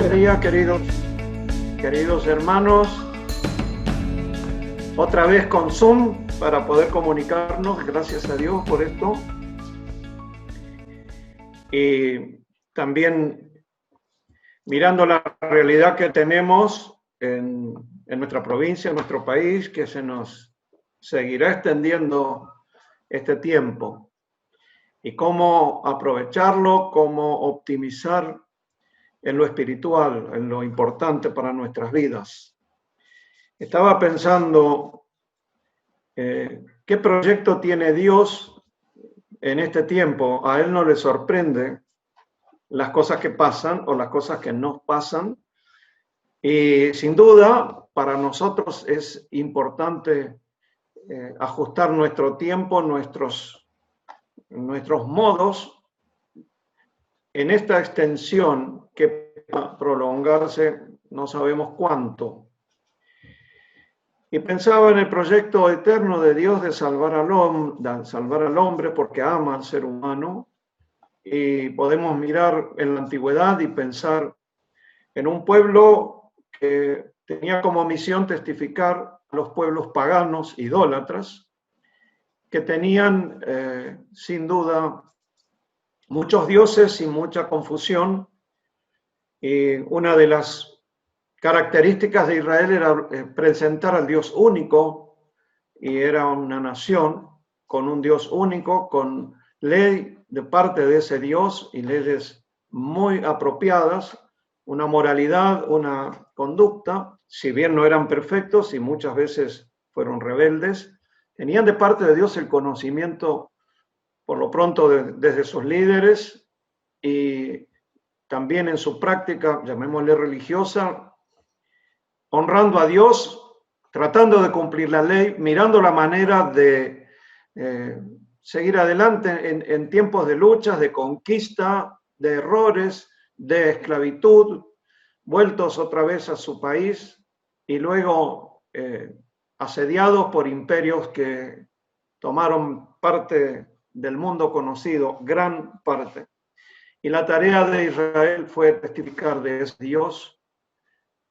Buen día, queridos hermanos. Otra vez con Zoom para poder comunicarnos. Gracias a Dios por esto. Y también mirando la realidad que tenemos en nuestra provincia, en nuestro país, que se nos seguirá extendiendo este tiempo. Y cómo aprovecharlo, cómo optimizar en lo espiritual, en lo importante para nuestras vidas. Estaba pensando, ¿qué proyecto tiene Dios en este tiempo? A Él no le sorprende las cosas que pasan o las cosas que nos pasan. Y sin duda, para nosotros es importante ajustar nuestro tiempo, nuestros modos en esta extensión que va a prolongarse no sabemos cuánto. Y pensaba en el proyecto eterno de Dios de salvar al hombre porque ama al ser humano. Y podemos mirar en la antigüedad y pensar en un pueblo que tenía como misión testificar a los pueblos paganos, idólatras, que tenían sin duda muchos dioses y mucha confusión. Y una de las características de Israel era presentar al Dios único, y era una nación con un Dios único, con ley de parte de ese Dios y leyes muy apropiadas, una moralidad, una conducta, si bien no eran perfectos y muchas veces fueron rebeldes, tenían de parte de Dios el conocimiento, por lo pronto, desde sus líderes y también en su práctica, llamémosle religiosa, honrando a Dios, tratando de cumplir la ley, mirando la manera de seguir adelante en tiempos de luchas, de conquista, de errores, de esclavitud, vueltos otra vez a su país y luego asediados por imperios que tomaron parte del mundo conocido, gran parte. Y la tarea de Israel fue testificar de ese Dios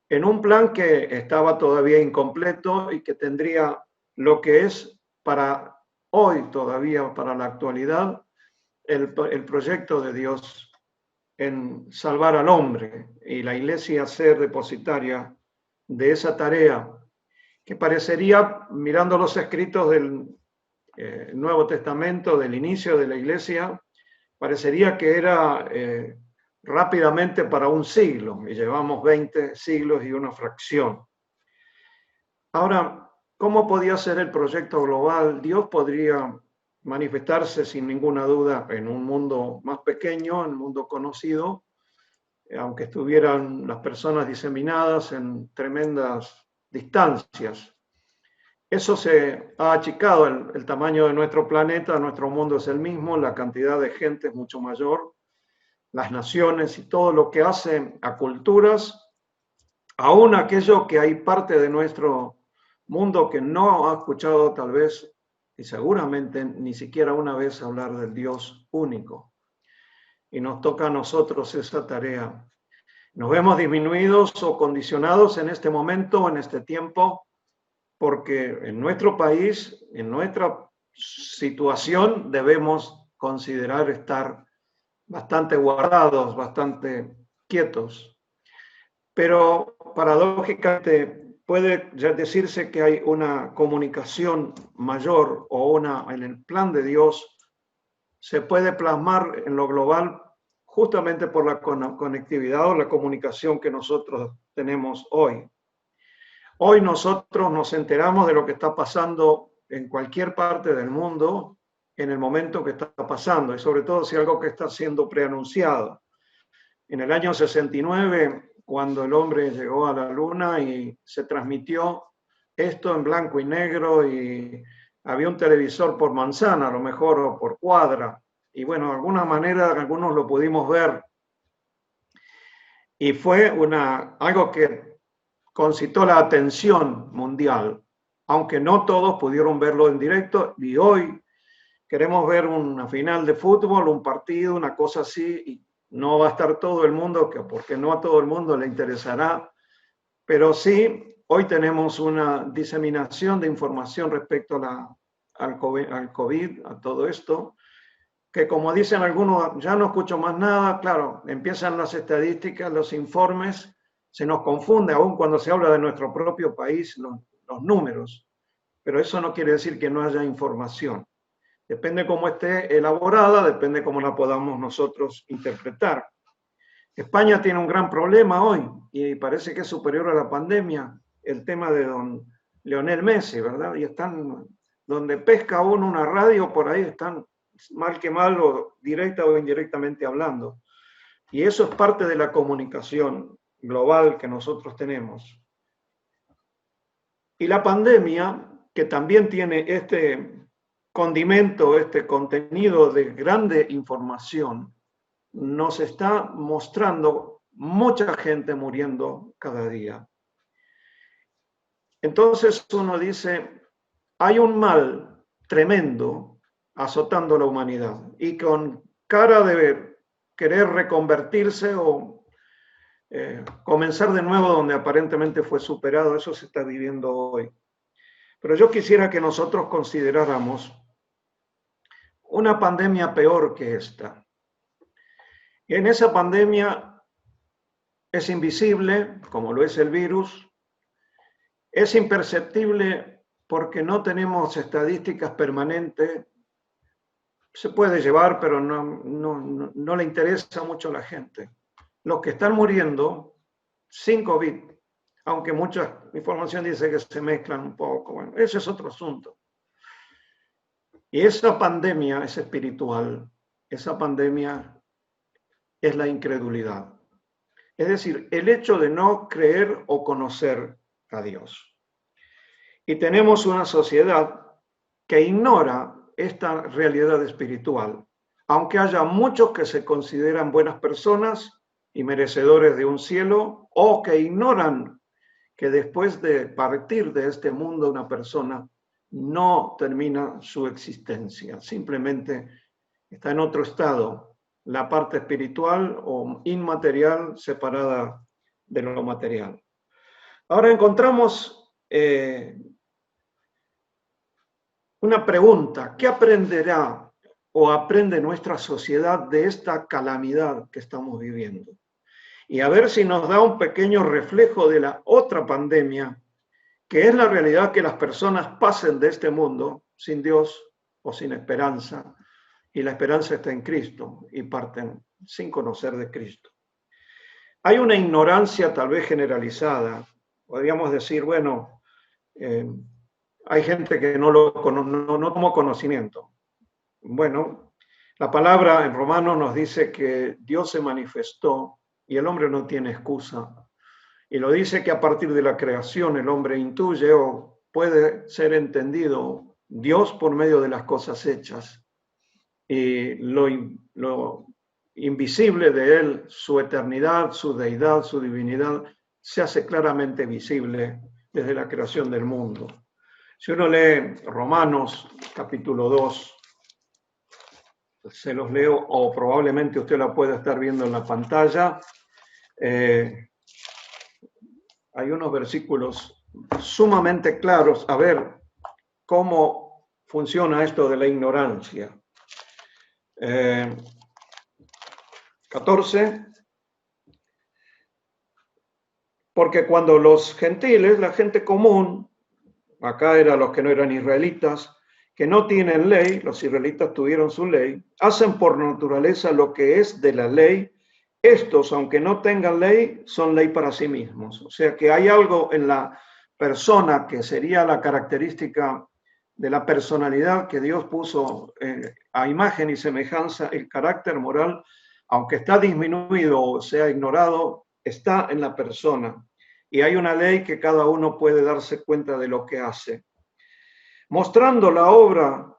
en un plan que estaba todavía incompleto y que tendría lo que es para hoy todavía, para la actualidad, el proyecto de Dios en salvar al hombre y la iglesia ser depositaria de esa tarea que parecería, mirando los escritos del Nuevo Testamento, del inicio de la iglesia, parecería que era rápidamente para un siglo, y llevamos 20 siglos y una fracción. Ahora, ¿cómo podía ser el proyecto global? Dios podría manifestarse sin ninguna duda en un mundo más pequeño, en un mundo conocido, aunque estuvieran las personas diseminadas en tremendas distancias. Eso se ha achicado, el tamaño de nuestro planeta, nuestro mundo es el mismo, la cantidad de gente es mucho mayor, las naciones y todo lo que hace a culturas, aún aquello que hay parte de nuestro mundo que no ha escuchado tal vez y seguramente ni siquiera una vez hablar del Dios único. Y nos toca a nosotros esa tarea. Nos vemos disminuidos o condicionados en este momento, en este tiempo, porque en nuestro país, en nuestra situación, debemos considerar estar bastante guardados, bastante quietos. Pero paradójicamente puede ya decirse que hay una comunicación mayor o en el plan de Dios se puede plasmar en lo global justamente por la conectividad o la comunicación que nosotros tenemos hoy. Hoy nosotros nos enteramos de lo que está pasando en cualquier parte del mundo en el momento que está pasando, y sobre todo si algo que está siendo preanunciado. En el año 69, cuando el hombre llegó a la luna y se transmitió esto en blanco y negro y había un televisor por manzana, a lo mejor, o por cuadra, y bueno, de alguna manera algunos lo pudimos ver. Y fue algo que concitó la atención mundial, aunque no todos pudieron verlo en directo, y hoy queremos ver una final de fútbol, un partido, una cosa así, y No va a estar todo el mundo, porque no a todo el mundo le interesará, pero sí, hoy tenemos una diseminación de información respecto al COVID, a todo esto, que como dicen algunos, ya no escucho más nada. Claro, empiezan las estadísticas, los informes, se nos confunde aún cuando se habla de nuestro propio país, los números, pero eso no quiere decir que no haya información. Depende cómo esté elaborada, depende cómo la podamos nosotros interpretar. España tiene un gran problema hoy y parece que es superior a la pandemia, el tema de don Lionel Messi, ¿verdad? Y están, donde pesca uno una radio, por ahí están mal que mal o directa o indirectamente hablando. Y eso es parte de la comunicación global que nosotros tenemos. Y la pandemia, que también tiene este condimento, este contenido de grande información, nos está mostrando mucha gente muriendo cada día. Entonces uno dice, hay un mal tremendo azotando a la humanidad y con cara de querer reconvertirse o comenzar de nuevo donde aparentemente fue superado, eso se está viviendo hoy. Pero yo quisiera que nosotros consideráramos una pandemia peor que esta. Y en esa pandemia es invisible, como lo es el virus, es imperceptible porque no tenemos estadísticas permanentes, se puede llevar, pero no le interesa mucho a la gente. Los que están muriendo sin COVID, aunque mucha información dice que se mezclan un poco, bueno, ese es otro asunto. Y esa pandemia es espiritual, esa pandemia es la incredulidad. Es decir, el hecho de no creer o conocer a Dios. Y tenemos una sociedad que ignora esta realidad espiritual, aunque haya muchos que se consideran buenas personas y merecedores de un cielo, o que ignoran que después de partir de este mundo una persona no termina su existencia, simplemente está en otro estado, la parte espiritual o inmaterial separada de lo material. Ahora encontramos una pregunta: ¿qué aprenderá o aprende nuestra sociedad de esta calamidad que estamos viviendo? Y a ver si nos da un pequeño reflejo de la otra pandemia, que es la realidad que las personas pasen de este mundo sin Dios o sin esperanza, y la esperanza está en Cristo, y parten sin conocer de Cristo. Hay una ignorancia tal vez generalizada, podríamos decir, bueno, hay gente que no tomó conocimiento. Bueno, la palabra en Romanos nos dice que Dios se manifestó y el hombre no tiene excusa. Y lo dice que a partir de la creación el hombre intuye o puede ser entendido Dios por medio de las cosas hechas. Y lo invisible de él, su eternidad, su deidad, su divinidad, se hace claramente visible desde la creación del mundo. Si uno lee Romanos capítulo 2, se los leo, o probablemente usted la pueda estar viendo en la pantalla. Hay unos versículos sumamente claros a ver cómo funciona esto de la ignorancia. 14. Porque cuando los gentiles, la gente común, acá eran los que no eran israelitas, que no tienen ley, los israelitas tuvieron su ley, hacen por naturaleza lo que es de la ley, estos, aunque no tengan ley, son ley para sí mismos. O sea que hay algo en la persona que sería la característica de la personalidad que Dios puso a imagen y semejanza, el carácter moral, aunque está disminuido o sea ignorado, está en la persona. Y hay una ley que cada uno puede darse cuenta de lo que hace. Mostrando la obra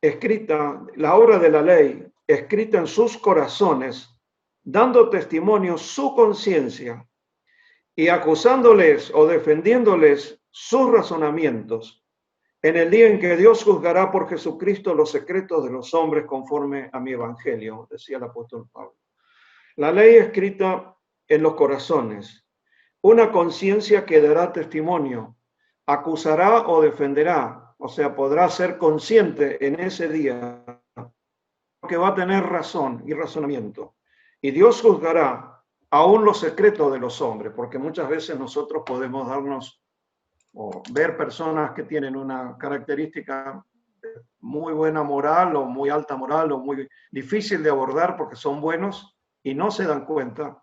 escrita, la obra de la ley, escrita en sus corazones, dando testimonio su conciencia y acusándoles o defendiéndoles sus razonamientos, en el día en que Dios juzgará por Jesucristo los secretos de los hombres conforme a mi evangelio, decía el apóstol Pablo. La ley escrita en los corazones. Una conciencia que dará testimonio, acusará o defenderá, o sea, podrá ser consciente en ese día que va a tener razón y razonamiento. Y Dios juzgará aún los secretos de los hombres, porque muchas veces nosotros podemos darnos o ver personas que tienen una característica muy buena moral o muy alta moral o muy difícil de abordar porque son buenos y no se dan cuenta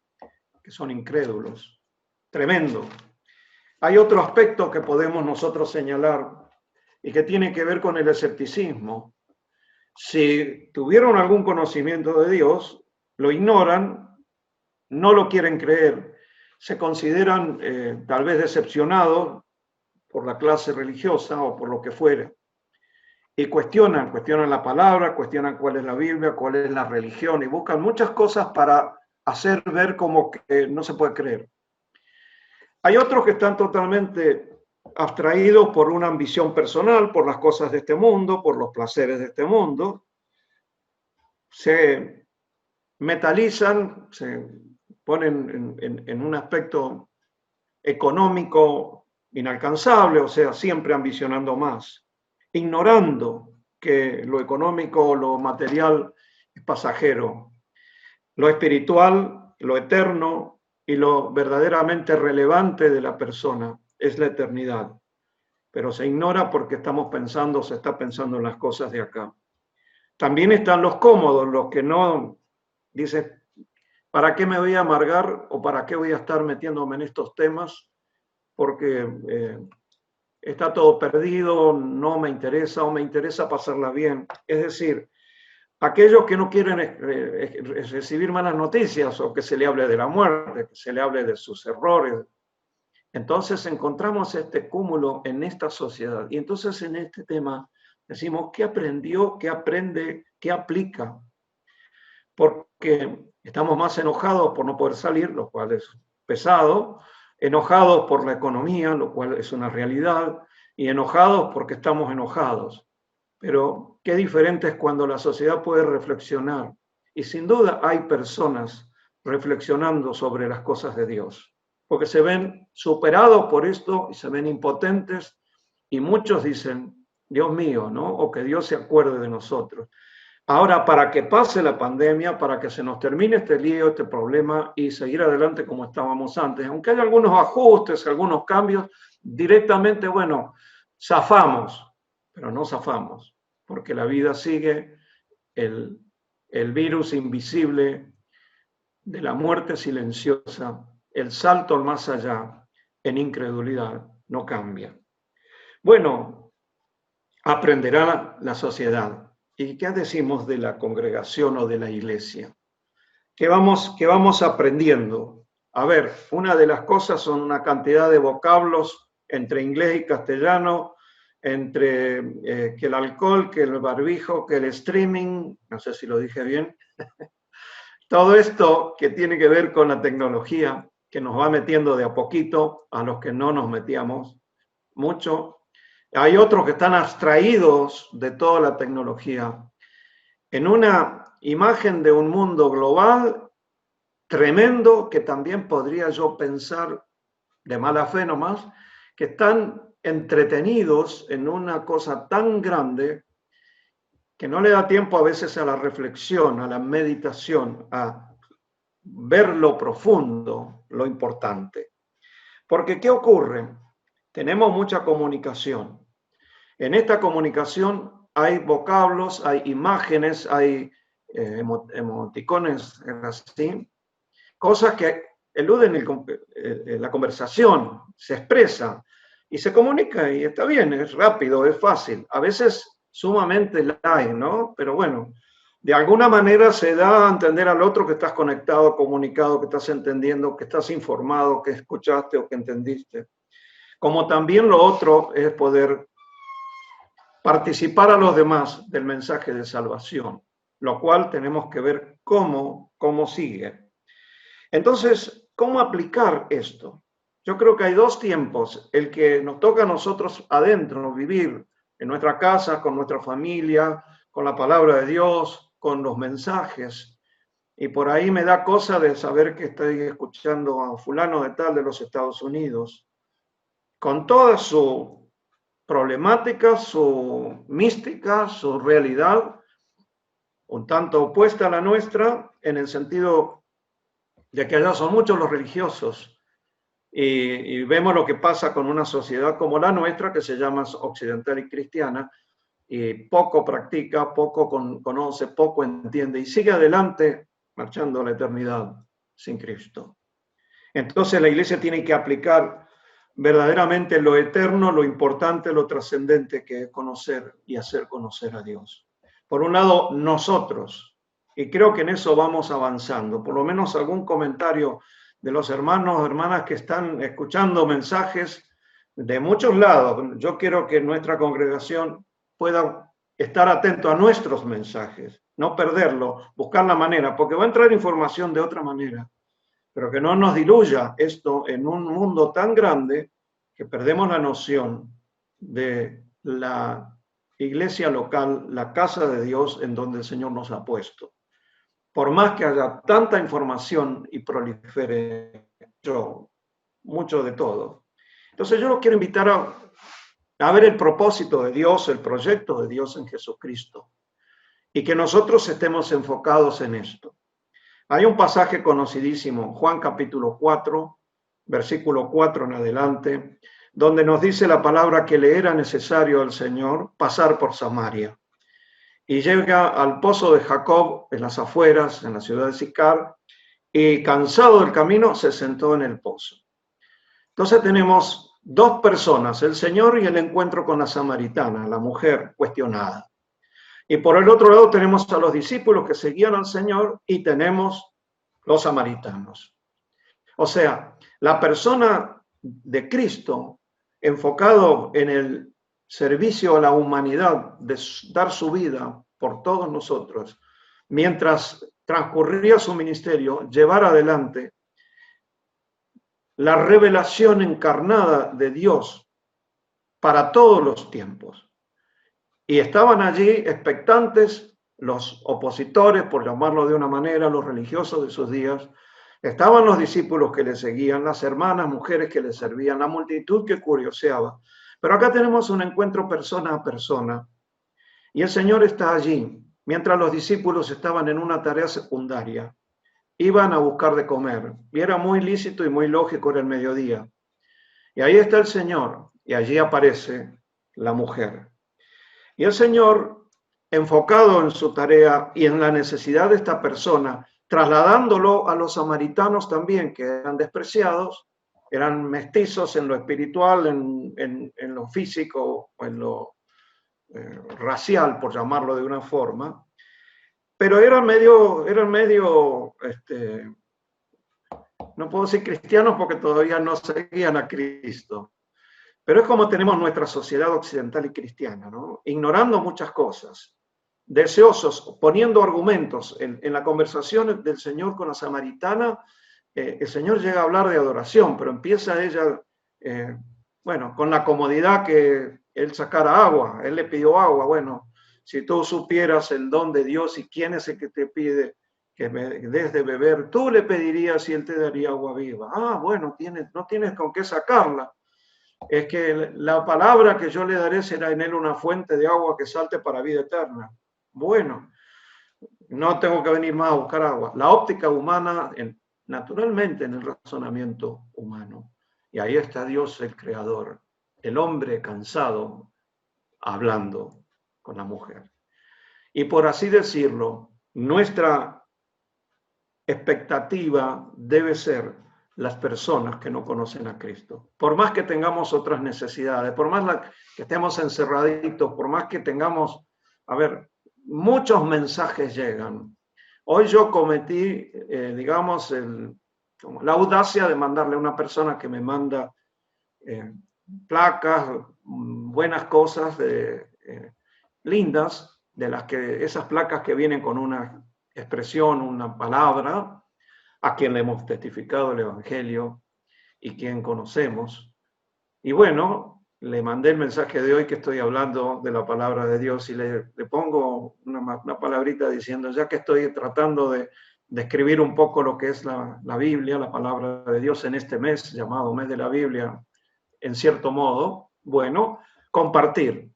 que son incrédulos. Tremendo. Hay otro aspecto que podemos nosotros señalar y que tiene que ver con el escepticismo. Si tuvieron algún conocimiento de Dios, lo ignoran, no lo quieren creer, se consideran tal vez decepcionados por la clase religiosa o por lo que fuere, y cuestionan la palabra, cuestionan cuál es la Biblia, cuál es la religión, y buscan muchas cosas para hacer ver como que no se puede creer. Hay otros que están totalmente abstraídos por una ambición personal, por las cosas de este mundo, por los placeres de este mundo, se metalizan, se ponen en un aspecto económico inalcanzable, o sea, siempre ambicionando más, ignorando que lo económico, lo material es pasajero, lo espiritual, lo eterno y lo verdaderamente relevante de la persona es la eternidad. Pero se ignora porque se está pensando en las cosas de acá. También están los cómodos, los que no dicen, ¿para qué me voy a amargar o para qué voy a estar metiéndome en estos temas? Porque está todo perdido, no me interesa o me interesa pasarla bien. Es decir, aquellos que no quieren recibir malas noticias o que se le hable de la muerte, que se le hable de sus errores. Entonces encontramos este cúmulo en esta sociedad. Y entonces en este tema decimos, ¿qué aprendió? ¿Qué aprende? ¿Qué aplica? Porque estamos más enojados por no poder salir, lo cual es pesado, enojados por la economía, lo cual es una realidad, y enojados porque estamos enojados. Pero qué diferente es cuando la sociedad puede reflexionar. Y sin duda hay personas reflexionando sobre las cosas de Dios, porque se ven superados por esto y se ven impotentes, y muchos dicen, Dios mío, ¿no? O que Dios se acuerde de nosotros. Ahora, para que pase la pandemia, para que se nos termine este lío, este problema y seguir adelante como estábamos antes, aunque hay algunos ajustes, algunos cambios, directamente, bueno, zafamos, pero no zafamos, porque la vida sigue, el virus invisible de la muerte silenciosa, el salto al más allá en incredulidad, no cambia. Bueno, aprenderá la sociedad. ¿Y qué decimos de la congregación o de la iglesia? ¿Qué vamos aprendiendo? A ver, una de las cosas son una cantidad de vocablos entre inglés y castellano, entre que el alcohol, que el barbijo, que el streaming, no sé si lo dije bien. Todo esto que tiene que ver con la tecnología, que nos va metiendo de a poquito a los que no nos metíamos mucho. Hay otros que están abstraídos de toda la tecnología. En una imagen de un mundo global tremendo que también podría yo pensar de mala fe nomás, que están entretenidos en una cosa tan grande que no le da tiempo a veces a la reflexión, a la meditación, a ver lo profundo, lo importante. Porque ¿qué ocurre? Tenemos mucha comunicación. En esta comunicación hay vocablos, hay imágenes, hay emoticones, así, cosas que eluden la conversación, se expresa y se comunica y está bien, es rápido, es fácil. A veces sumamente light, ¿no? Pero bueno, de alguna manera se da a entender al otro que estás conectado, comunicado, que estás entendiendo, que estás informado, que escuchaste o que entendiste. Como también lo otro es poder participar a los demás del mensaje de salvación, lo cual tenemos que ver cómo sigue. Entonces, ¿cómo aplicar esto? Yo creo que hay dos tiempos, el que nos toca a nosotros adentro, vivir en nuestra casa, con nuestra familia, con la palabra de Dios, con los mensajes, Y por ahí me da cosa de saber que estoy escuchando a fulano de tal de los Estados Unidos, con toda su problemática, su mística, su realidad, un tanto opuesta a la nuestra, en el sentido de que allá son muchos los religiosos. Y vemos lo que pasa con una sociedad como la nuestra, que se llama occidental y cristiana, y poco practica, poco conoce, poco entiende, y sigue adelante marchando a la eternidad sin Cristo. Entonces la iglesia tiene que aplicar verdaderamente lo eterno, lo importante, lo trascendente, que es conocer y hacer conocer a Dios. Por un lado, nosotros, y creo que en eso vamos avanzando, por lo menos algún comentario de los hermanos o hermanas que están escuchando mensajes de muchos lados. Yo quiero que nuestra congregación pueda estar atento a nuestros mensajes, no perderlo, buscar la manera, porque va a entrar información de otra manera, pero que no nos diluya esto en un mundo tan grande que perdemos la noción de la iglesia local, la casa de Dios en donde el Señor nos ha puesto. Por más que haya tanta información y prolifere mucho de todo. Entonces yo los quiero invitar a ver el propósito de Dios, el proyecto de Dios en Jesucristo, y que nosotros estemos enfocados en esto. Hay un pasaje conocidísimo, Juan capítulo 4, versículo 4 en adelante, donde nos dice la palabra que le era necesario al Señor pasar por Samaria. Y llega al pozo de Jacob en las afueras, en la ciudad de Sicar, y cansado del camino se sentó en el pozo. Entonces tenemos dos personas, el Señor y el encuentro con la samaritana, la mujer cuestionada. Y por el otro lado tenemos a los discípulos que seguían al Señor y tenemos los samaritanos. O sea, la persona de Cristo enfocado en el servicio a la humanidad, de dar su vida por todos nosotros, mientras transcurría su ministerio, llevar adelante la revelación encarnada de Dios para todos los tiempos. Y estaban allí expectantes los opositores, por llamarlo de una manera, los religiosos de sus días. Estaban los discípulos que le seguían, las hermanas, mujeres que le servían, la multitud que curioseaba. Pero acá tenemos un encuentro persona a persona. Y el Señor está allí, mientras los discípulos estaban en una tarea secundaria. Iban a buscar de comer. Y era muy lícito y muy lógico, era el mediodía. Y ahí está el Señor, y allí aparece la mujer. Y el Señor, enfocado en su tarea y en la necesidad de esta persona, trasladándolo a los samaritanos también, que eran despreciados, eran mestizos en lo espiritual, en lo físico, o en lo racial, por llamarlo de una forma, pero eran medio, no puedo decir cristianos porque todavía no seguían a Cristo. Pero es como tenemos nuestra sociedad occidental y cristiana, ¿no? Ignorando muchas cosas, deseosos, poniendo argumentos. En la conversación del Señor con la samaritana, el Señor llega a hablar de adoración, pero empieza ella, con la comodidad que Él sacara agua. Él le pidió agua. Bueno, si tú supieras el don de Dios y quién es el que te pide que me des de beber, tú le pedirías y Él te daría agua viva. Ah, bueno, no tienes con qué sacarla. Es que la palabra que yo le daré será en él una fuente de agua que salte para vida eterna. Bueno, no tengo que venir más a buscar agua. La óptica humana, naturalmente en el razonamiento humano. Y ahí está Dios el creador, el hombre cansado, hablando con la mujer. Y por así decirlo, nuestra expectativa debe ser las personas que no conocen a Cristo. Por más que tengamos otras necesidades, por más que estemos encerraditos, por más que tengamos, muchos mensajes llegan. Hoy yo cometí, la audacia de mandarle a una persona que me manda placas, buenas cosas, lindas, esas placas que vienen con una expresión, una palabra, a quien le hemos testificado el Evangelio y quien conocemos. Y bueno, le mandé el mensaje de hoy que estoy hablando de la palabra de Dios y le pongo una palabrita diciendo, ya que estoy tratando de describir un poco lo que es la Biblia, la palabra de Dios en este mes llamado Mes de la Biblia, en cierto modo, bueno, compartir.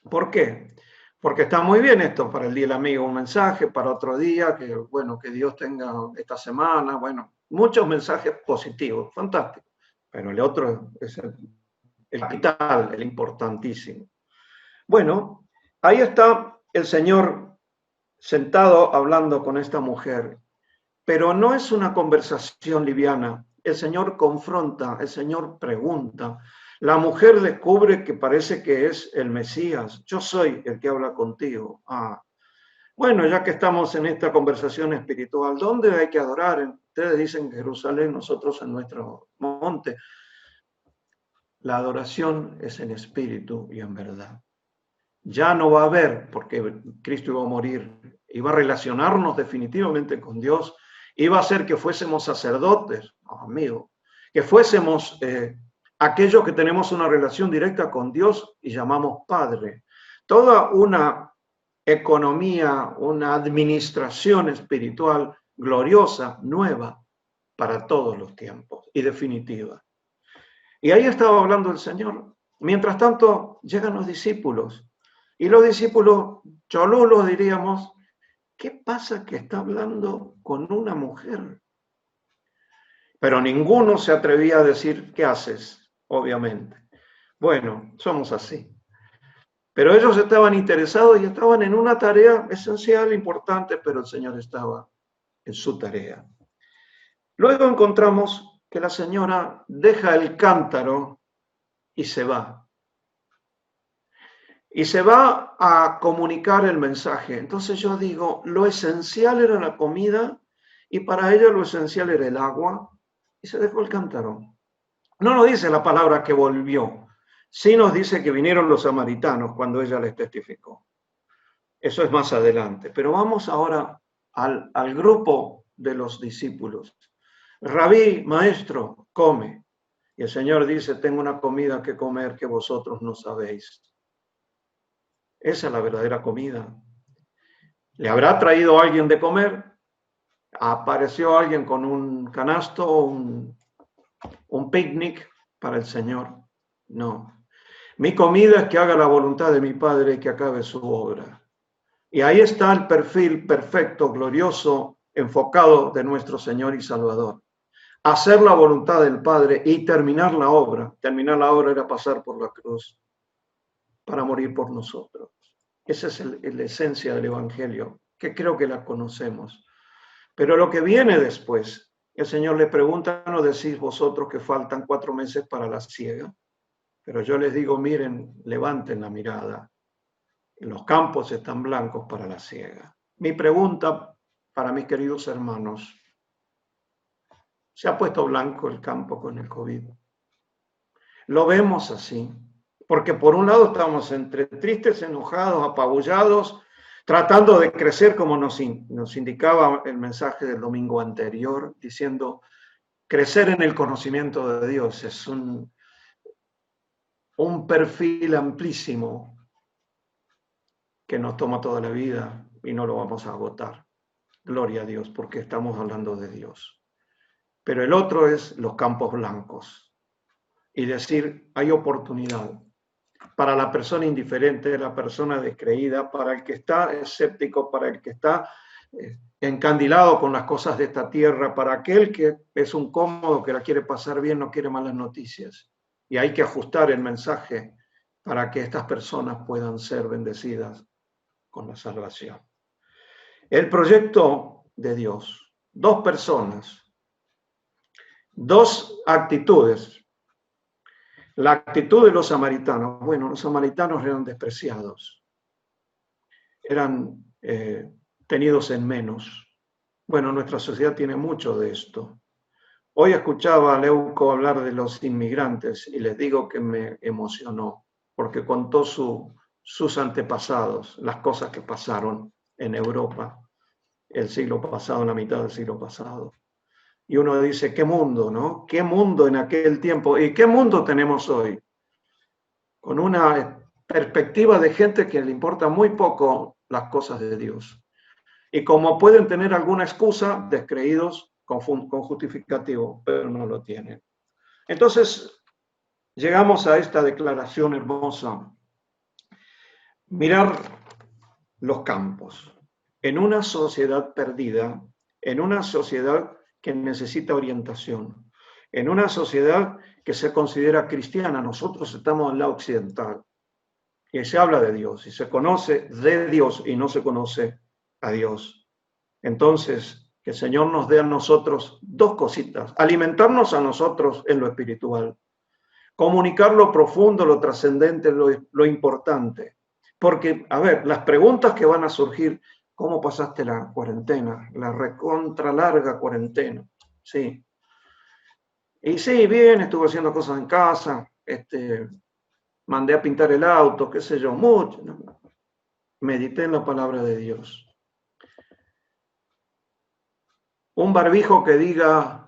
¿Por qué? Porque está muy bien esto para el Día del Amigo, un mensaje para otro día, que bueno, que Dios tenga esta semana, bueno, muchos mensajes positivos, fantástico. Pero el otro es el capital, el importantísimo. Bueno, ahí está el Señor sentado hablando con esta mujer, pero no es una conversación liviana. El Señor confronta, el Señor pregunta. La mujer descubre que parece que es el Mesías. Yo soy el que habla contigo. Bueno, ya que estamos en esta conversación espiritual, ¿dónde hay que adorar? Ustedes dicen Jerusalén, nosotros en nuestro monte. La adoración es en espíritu y en verdad. Ya no va a haber, porque Cristo iba a morir, iba a relacionarnos definitivamente con Dios, iba a hacer que fuésemos sacerdotes, amigos, que fuésemos aquellos que tenemos una relación directa con Dios y llamamos Padre. Toda una economía, una administración espiritual gloriosa, nueva, para todos los tiempos y definitiva. Y ahí estaba hablando el Señor. Mientras tanto, llegan los discípulos. Y los discípulos, cholulos diríamos, ¿qué pasa que está hablando con una mujer? Pero ninguno se atrevía a decir, ¿qué haces? Obviamente. Bueno, somos así. Pero ellos estaban interesados y estaban en una tarea esencial, importante, pero el Señor estaba en su tarea. Luego encontramos que la señora deja el cántaro y se va. Y se va a comunicar el mensaje. Entonces yo digo, lo esencial era la comida y para ella lo esencial era el agua y se dejó el cántaro. No nos dice la palabra que volvió, sí nos dice que vinieron los samaritanos cuando ella les testificó. Eso es más adelante. Pero vamos ahora al grupo de los discípulos. Rabí, maestro, come. Y el Señor dice, tengo una comida que comer que vosotros no sabéis. Esa es la verdadera comida. ¿Le habrá traído alguien de comer? ¿Apareció alguien con un canasto, un picnic para el Señor? No. Mi comida es que haga la voluntad de mi Padre y que acabe su obra. Y ahí está el perfil perfecto, glorioso, enfocado de nuestro Señor y Salvador. Hacer la voluntad del Padre y terminar la obra. Terminar la obra era pasar por la cruz para morir por nosotros. Esa es la esencia del Evangelio, que creo que la conocemos. Pero lo que viene después, el Señor le pregunta, ¿no decís vosotros que faltan 4 meses para la siega? Pero yo les digo, miren, levanten la mirada. Los campos están blancos para la siega. Mi pregunta para mis queridos hermanos, ¿se ha puesto blanco el campo con el COVID? Lo vemos así, porque por un lado estamos entre tristes, enojados, apabullados, tratando de crecer como nos indicaba el mensaje del domingo anterior, diciendo, crecer en el conocimiento de Dios es un perfil amplísimo que nos toma toda la vida y no lo vamos a agotar. Gloria a Dios, porque estamos hablando de Dios. Pero el otro es los campos blancos y decir, hay oportunidad para la persona indiferente, la persona descreída, para el que está escéptico, para el que está encandilado con las cosas de esta tierra, para aquel que es un cómodo, que la quiere pasar bien, no quiere malas noticias. Y hay que ajustar el mensaje para que estas personas puedan ser bendecidas con la salvación. El proyecto de Dios, 2 personas, 2 actitudes. La actitud de los samaritanos. Bueno, los samaritanos eran despreciados, eran tenidos en menos. Bueno, nuestra sociedad tiene mucho de esto. Hoy escuchaba a Leuco hablar de los inmigrantes y les digo que me emocionó, porque contó sus antepasados, las cosas que pasaron en Europa el siglo pasado, en la mitad del siglo pasado. Y uno dice, ¿qué mundo, no? ¿Qué mundo en aquel tiempo? ¿Y qué mundo tenemos hoy? Con una perspectiva de gente que le importa muy poco las cosas de Dios. Y como pueden tener alguna excusa, descreídos con justificativo, pero no lo tienen. Entonces, llegamos a esta declaración hermosa. Mirar los campos. En una sociedad perdida, en una sociedad que necesita orientación, en una sociedad que se considera cristiana, nosotros estamos en la occidental, y se habla de Dios, y se conoce de Dios y no se conoce a Dios. Entonces, que el Señor nos dé a nosotros dos cositas: alimentarnos a nosotros en lo espiritual, comunicar lo profundo, lo trascendente, lo importante. Porque, a ver, las preguntas que van a surgir: ¿cómo pasaste la cuarentena? La recontra larga cuarentena. Sí. Y sí, bien, estuve haciendo cosas en casa, mandé a pintar el auto, qué sé yo, mucho. Medité en la palabra de Dios. Un barbijo que diga: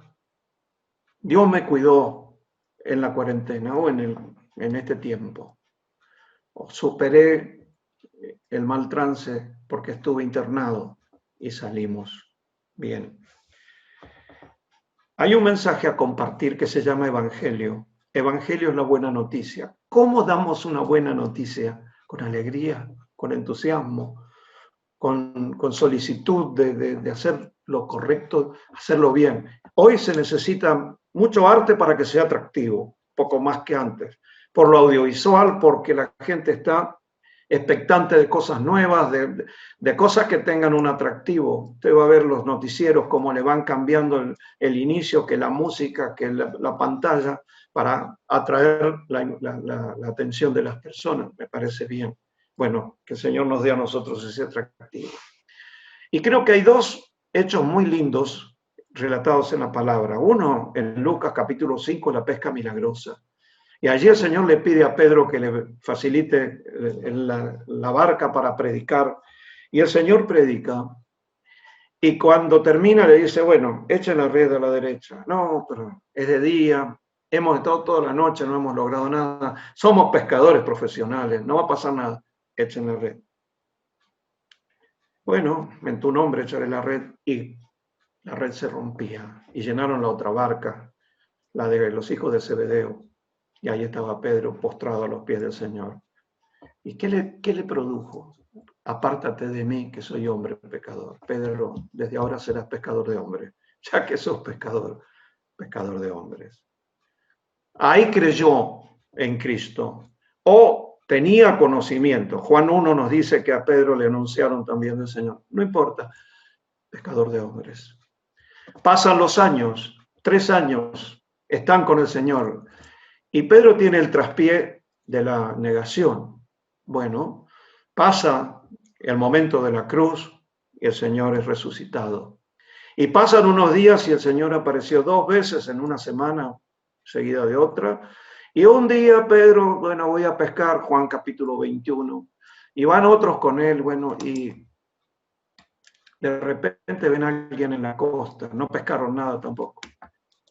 Dios me cuidó en la cuarentena o en este tiempo. O superé el mal trance porque estuve internado y salimos bien. Hay un mensaje a compartir que se llama Evangelio. Evangelio es la buena noticia. ¿Cómo damos una buena noticia? Con alegría, con entusiasmo, con solicitud de hacer lo correcto, hacerlo bien. Hoy se necesita mucho arte para que sea atractivo, poco más que antes. Por lo audiovisual, porque la gente está expectante de cosas nuevas, de cosas que tengan un atractivo. Usted va a ver los noticieros, cómo le van cambiando el inicio, que la música, que la pantalla, para atraer la atención de las personas. Me parece bien. Bueno, que el Señor nos dé a nosotros ese atractivo. Y creo que hay dos hechos muy lindos relatados en la palabra. Uno, en Lucas capítulo 5, la pesca milagrosa. Y allí el Señor le pide a Pedro que le facilite la barca para predicar. Y el Señor predica. Y cuando termina le dice: bueno, echen la red a la derecha. No, pero es de día, hemos estado toda la noche, no hemos logrado nada. Somos pescadores profesionales, no va a pasar nada. Echen la red. Bueno, en tu nombre echaré la red. Y la red se rompía. Y llenaron la otra barca, la de los hijos de Zebedeo. Y ahí estaba Pedro postrado a los pies del Señor. ¿Y qué le produjo? Apártate de mí, que soy hombre pecador. Pedro, desde ahora serás pescador de hombres, ya que sos pescador de hombres. Ahí creyó en Cristo, o tenía conocimiento. Juan 1 nos dice que a Pedro le anunciaron también del Señor. No importa, pescador de hombres. Pasan los años, 3 años, están con el Señor, y Pedro tiene el traspié de la negación. Bueno, pasa el momento de la cruz y el Señor es resucitado. Y pasan unos días y el Señor apareció 2 veces en una semana, seguida de otra. Y un día Pedro, bueno, voy a pescar, Juan capítulo 21, y van otros con él, bueno, y de repente ven a alguien en la costa, no pescaron nada tampoco.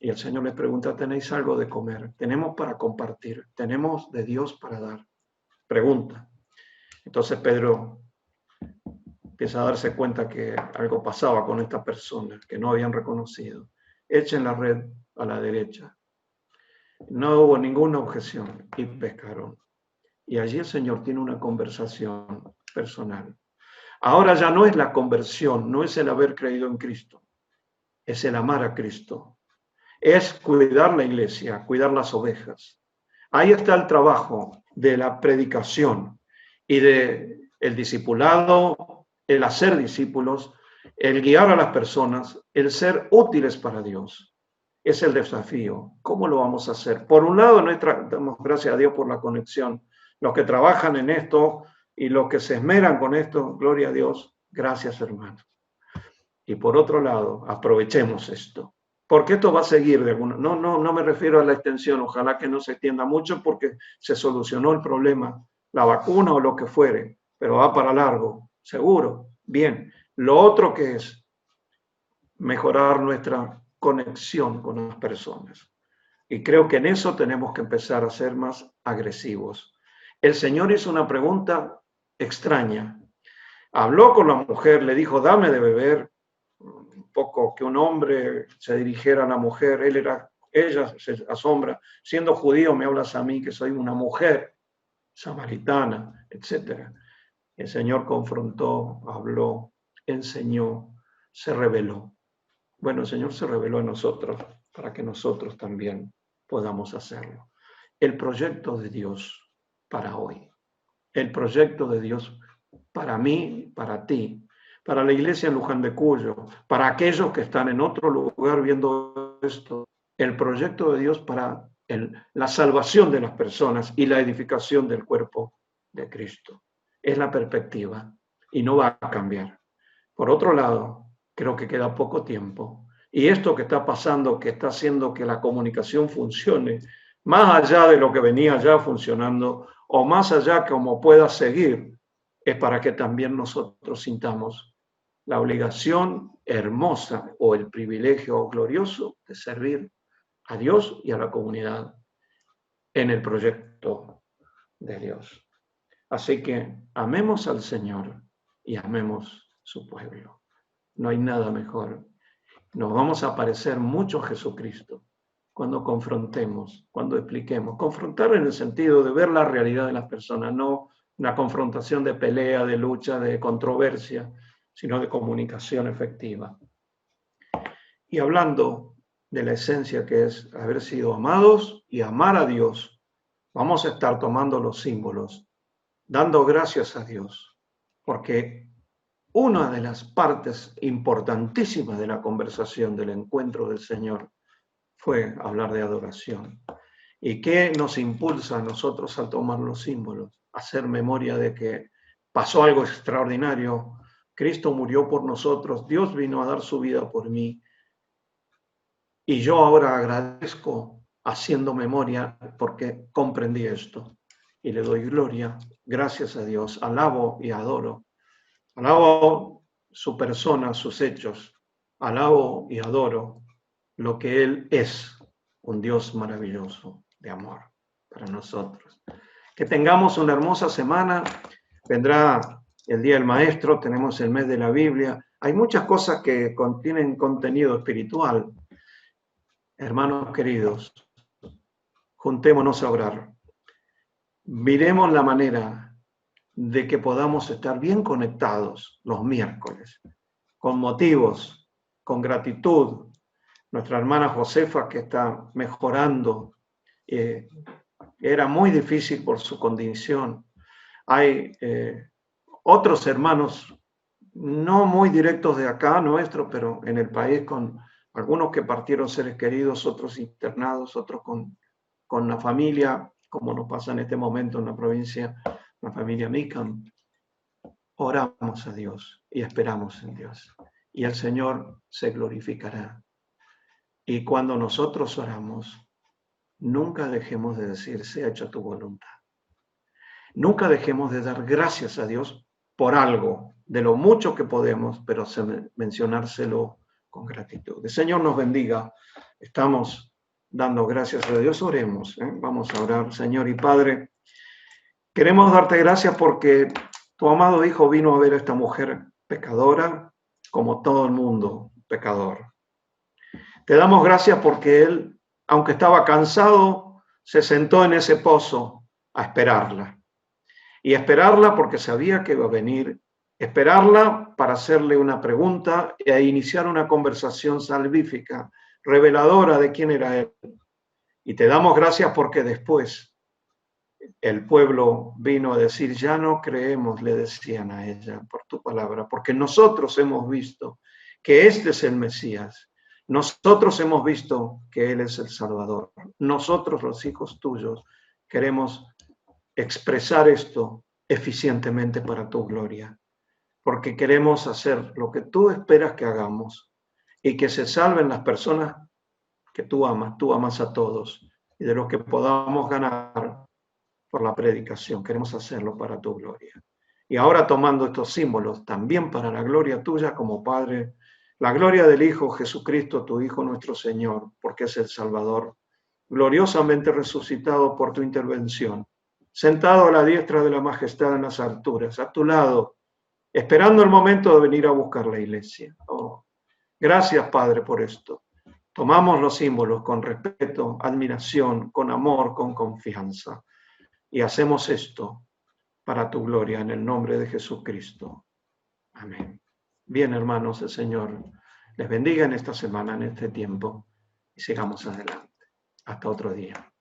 Y el Señor les pregunta: ¿tenéis algo de comer? Tenemos para compartir, tenemos de Dios para dar. Pregunta. Entonces Pedro empieza a darse cuenta que algo pasaba con esta persona que no habían reconocido. Echen la red a la derecha. No hubo ninguna objeción y pescaron. Y allí el Señor tiene una conversación personal. Ahora ya no es la conversión, no es el haber creído en Cristo, es el amar a Cristo. Es cuidar la iglesia, cuidar las ovejas. Ahí está el trabajo de la predicación y de el discipulado, el hacer discípulos, el guiar a las personas, el ser útiles para Dios. Es el desafío. ¿Cómo lo vamos a hacer? Por un lado, damos gracias a Dios por la conexión. Los que trabajan en esto y los que se esmeran con esto, gloria a Dios, gracias, hermanos. Y por otro lado, aprovechemos esto. Porque esto va a seguir de alguna. No me refiero a la extensión, ojalá que no se extienda mucho porque se solucionó el problema, la vacuna o lo que fuere, pero va para largo, seguro. Bien, lo otro que es mejorar nuestra conexión con las personas. Y creo que en eso tenemos que empezar a ser más agresivos. El Señor hizo una pregunta extraña. Habló con la mujer, le dijo, dame de beber. Un poco que un hombre se dirigiera a la mujer, ella se asombra, siendo judío me hablas a mí que soy una mujer samaritana, etc. El Señor confrontó, habló, enseñó, se reveló. Bueno, el Señor se reveló a nosotros para que nosotros también podamos hacerlo. El proyecto de Dios para hoy, el proyecto de Dios para mí, para ti, para la iglesia en Luján de Cuyo, para aquellos que están en otro lugar viendo esto, el proyecto de Dios para la salvación de las personas y la edificación del cuerpo de Cristo. Es la perspectiva y no va a cambiar. Por otro lado, creo que queda poco tiempo y esto que está pasando, que está haciendo que la comunicación funcione, más allá de lo que venía ya funcionando o más allá como pueda seguir, es para que también nosotros sintamos la obligación hermosa o el privilegio glorioso de servir a Dios y a la comunidad en el proyecto de Dios. Así que amemos al Señor y amemos su pueblo. No hay nada mejor. Nos vamos a parecer mucho a Jesucristo cuando confrontemos, cuando expliquemos. Confrontar en el sentido de ver la realidad de las personas, no una confrontación de pelea, de lucha, de controversia, sino de comunicación efectiva. Y hablando de la esencia que es haber sido amados y amar a Dios, vamos a estar tomando los símbolos, dando gracias a Dios, porque una de las partes importantísimas de la conversación, del encuentro del Señor, fue hablar de adoración. ¿Y qué nos impulsa a nosotros a tomar los símbolos? Hacer memoria de que pasó algo extraordinario. Cristo murió por nosotros, Dios vino a dar su vida por mí. Y yo ahora agradezco haciendo memoria porque comprendí esto. Y le doy gloria, gracias a Dios, alabo y adoro. Alabo su persona, sus hechos. Alabo y adoro lo que Él es, un Dios maravilloso de amor para nosotros. Que tengamos una hermosa semana. Vendrá el Día del Maestro, tenemos el mes de la Biblia. Hay muchas cosas que contienen contenido espiritual. Hermanos queridos, juntémonos a orar. Miremos la manera de que podamos estar bien conectados los miércoles, con motivos, con gratitud. Nuestra hermana Josefa, que está mejorando, era muy difícil por su condición. Hay otros hermanos, no muy directos de acá, nuestros, pero en el país, con algunos que partieron seres queridos, otros internados, otros con la familia, como nos pasa en este momento en la provincia, la familia Micam. Oramos a Dios y esperamos en Dios. Y el Señor se glorificará. Y cuando nosotros oramos, nunca dejemos de decir, sea hecha tu voluntad. Nunca dejemos de dar gracias a Dios por algo, de lo mucho que podemos, pero mencionárselo con gratitud. El Señor nos bendiga. Estamos dando gracias a Dios. Oremos. Vamos a orar. Señor y Padre, queremos darte gracias porque tu amado Hijo vino a ver a esta mujer pecadora, como todo el mundo pecador. Te damos gracias porque Él, aunque estaba cansado, se sentó en ese pozo a esperarla. Y esperarla porque sabía que iba a venir. Esperarla para hacerle una pregunta e iniciar una conversación salvífica, reveladora de quién era Él. Y te damos gracias porque después el pueblo vino a decir, ya no creemos, le decían a ella, por tu palabra, porque nosotros hemos visto que este es el Mesías. Nosotros hemos visto que Él es el Salvador. Nosotros, los hijos tuyos, queremos expresar esto eficientemente para tu gloria, porque queremos hacer lo que tú esperas que hagamos y que se salven las personas que tú amas a todos, y de los que podamos ganar por la predicación. Queremos hacerlo para tu gloria. Y ahora tomando estos símbolos también para la gloria tuya como Padre, la gloria del Hijo Jesucristo, tu Hijo nuestro Señor, porque es el Salvador, gloriosamente resucitado por tu intervención, sentado a la diestra de la majestad en las alturas, a tu lado, esperando el momento de venir a buscar la iglesia. Oh, gracias, Padre, por esto. Tomamos los símbolos con respeto, admiración, con amor, con confianza. Y hacemos esto para tu gloria en el nombre de Jesucristo. Amén. Bien, hermanos, el Señor les bendiga en esta semana, en este tiempo, y sigamos adelante. Hasta otro día.